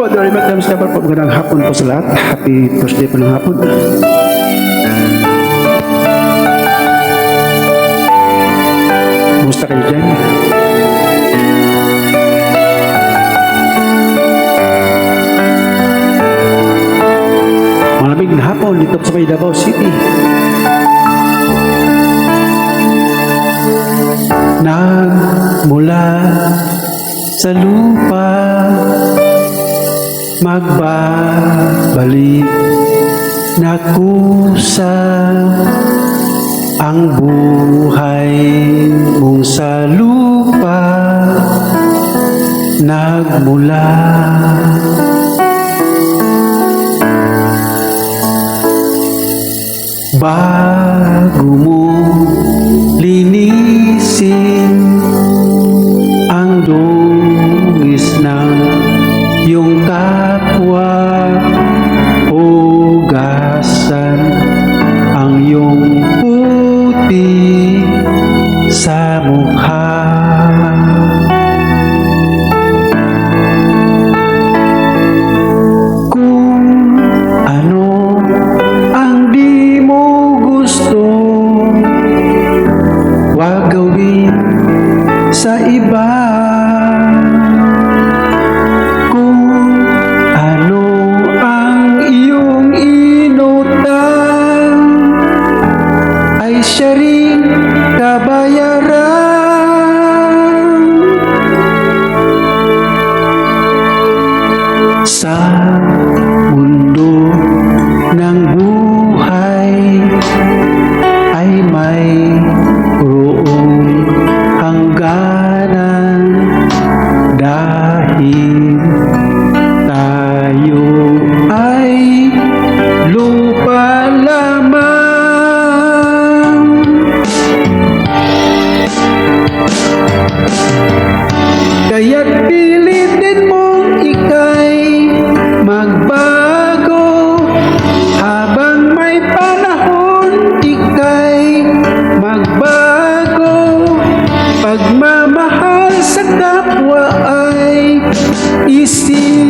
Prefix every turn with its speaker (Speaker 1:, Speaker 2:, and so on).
Speaker 1: Very much, Mr. Po. Magandang hapon po sa lahat. Happy Thursday po ng hapon. Kumusta kayo dyan? Malamig na hapon dito sa may Davao City. Nagmula sa lupa, magbabalik na kusa ang buhay mong sa lupa nagmula. Bago mo linisin ang dungis ng iyong kapwa, hugasan ang iyong puti sa mukha. Kung ano ang di mo gusto, huwag gawin sa iba. Kung ano ang iyong inutang, ay siya rin kabayaran. Sa mundo ng buhay ay may roong hangganan, dahil tayo ay lupa lamang. Kaya't pilitin mong ika'y magbago, habang may panahon ika'y magbago. Pagmamahal sa kapwa ay isip